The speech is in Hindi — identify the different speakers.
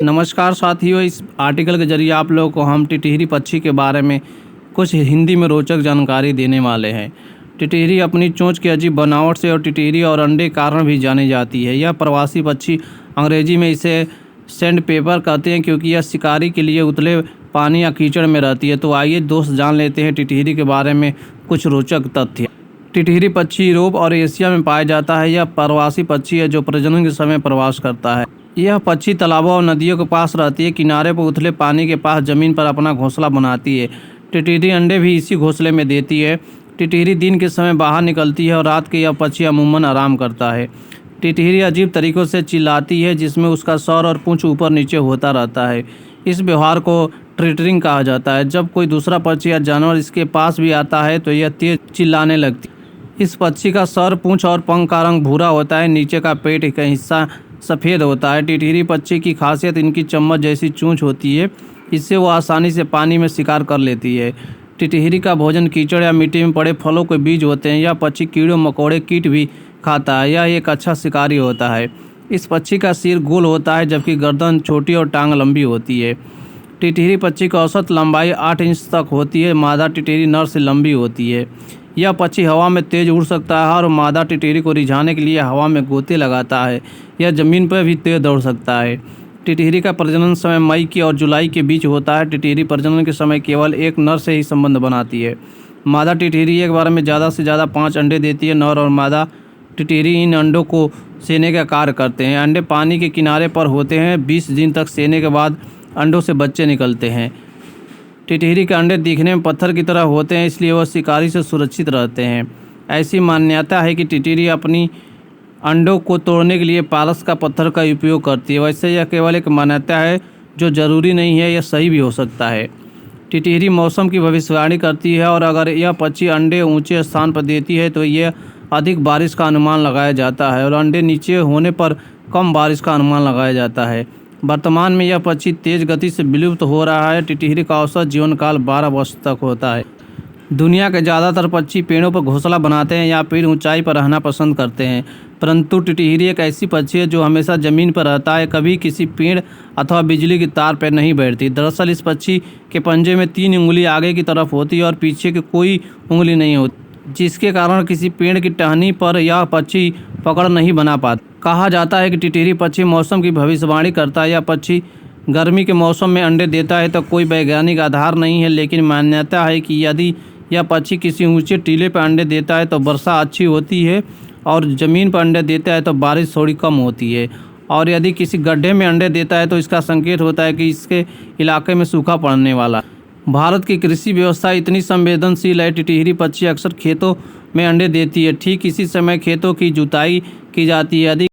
Speaker 1: नमस्कार साथियों, इस आर्टिकल के जरिए आप लोगों को हम टिटहिरी पक्षी के बारे में कुछ हिंदी में रोचक जानकारी देने वाले हैं। टिटहिरी अपनी चोंच की अजीब बनावट से और टिटहिरी और अंडे के कारण भी जानी जाती है। यह प्रवासी पक्षी, अंग्रेजी में इसे सैंड पेपर कहते हैं, क्योंकि यह शिकारी के लिए उथले पानी या कीचड़ में रहती है। तो आइए दोस्त जान लेते हैं टिटहिरी के बारे में कुछ रोचक तथ्य। टिटहिरी पक्षी यूरोप और एशिया में पाया जाता है। यह प्रवासी पक्षी है जो प्रजनन के समय प्रवास करता है। यह पक्षी तालाबों और नदियों के पास रहती है। किनारे पर उथले पानी के पास ज़मीन पर अपना घोंसला बनाती है। टिटहिरी अंडे भी इसी घोंसले में देती है। टिटहिरी दिन के समय बाहर निकलती है और रात के यह पक्षी अमूमन आराम करता है। टिटहिरी अजीब तरीक़ों से चिल्लाती है, जिसमें उसका सर और पूंछ ऊपर नीचे होता रहता है। इस व्यवहार को ट्विटरिंग कहा जाता है। जब कोई दूसरा पक्षी या जानवर इसके पास भी आता है तो यह तेज चिल्लाने लगती है। इस पक्षी का सर, पूंछ और पंख का रंग भूरा होता है। नीचे का पेट का हिस्सा सफ़ेद होता है। टिटहिरी पक्षी की खासियत इनकी चम्मच जैसी चोंच होती है। इससे वो आसानी से पानी में शिकार कर लेती है। टिटहिरी का भोजन कीचड़ या मिट्टी में पड़े फलों के बीज होते हैं। यह पक्षी कीड़े मकोड़े कीट भी खाता है। यह एक अच्छा शिकारी होता है। इस पक्षी का सिर गोल होता है, जबकि गर्दन छोटी और टांग लंबी होती है। टिटहिरी पक्षी की औसत लंबाई 8 इंच तक होती है। मादा टिटहिरी नर से लंबी होती है। यह पक्षी हवा में तेज उड़ सकता है और मादा टिटहिरी को रिझाने के लिए हवा में गोते लगाता है। यह ज़मीन पर भी तेज दौड़ सकता है। टिटहिरी का प्रजनन समय मई की और जुलाई के बीच होता है। टिटहिरी प्रजनन के समय केवल एक नर से ही संबंध बनाती है। मादा टिटहिरी एक बार में ज़्यादा से ज़्यादा 5 अंडे देती है। नर और मादा टिटहिरी इन अंडों को सेने का कार्य करते हैं। अंडे पानी के किनारे पर होते हैं। 20 दिन तक सेने के बाद अंडों से बच्चे निकलते हैं। टिटहिरी के अंडे दिखने में पत्थर की तरह होते हैं, इसलिए वह शिकारी से सुरक्षित रहते हैं। ऐसी मान्यता है कि टिटहिरी अपनी अंडों को तोड़ने के लिए पारस का पत्थर का उपयोग करती है। वैसे यह केवल एक मान्यता है, जो ज़रूरी नहीं है, यह सही भी हो सकता है। टिटहिरी मौसम की भविष्यवाणी करती है और अगर यह पक्षी अंडे ऊंचे स्थान पर देती है तो यह अधिक बारिश का अनुमान लगाया जाता है, और अंडे नीचे होने पर कम बारिश का अनुमान लगाया जाता है। वर्तमान में यह पक्षी तेज गति से विलुप्त हो रहा है। टिटहिरी का औसत जीवन काल 12 वर्ष तक होता है। दुनिया के ज़्यादातर पक्षी पेड़ों पर घोंसला बनाते हैं या पेड़ ऊंचाई पर रहना पसंद करते हैं, परंतु टिटहिरी एक ऐसी पक्षी है जो हमेशा ज़मीन पर रहता है, कभी किसी पेड़ अथवा बिजली की तार पर नहीं बैठती। दरअसल इस पक्षी के पंजे में 3 उंगली आगे की तरफ होती है और पीछे की कोई उंगली नहीं होती, जिसके कारण किसी पेड़ की टहनी पर यह पक्षी पकड़ नहीं बना पाता। कहा जाता है कि टिटहिरी पक्षी मौसम की भविष्यवाणी करता है। यह पक्षी गर्मी के मौसम में अंडे देता है तो कोई वैज्ञानिक आधार नहीं है, लेकिन मान्यता है कि यदि यह पक्षी किसी ऊंचे टीले पर अंडे देता है तो वर्षा अच्छी होती है, और ज़मीन पर अंडे देता है तो बारिश थोड़ी कम होती है, और यदि किसी गड्ढे में अंडे देता है तो इसका संकेत होता है कि इसके इलाके में सूखा पड़ने वाला। भारत की कृषि व्यवस्था इतनी संवेदनशील है। टिटहिरी पक्षी अक्सर खेतों में अंडे देती है। ठीक इसी समय खेतों की जुताई की जाती है। यदि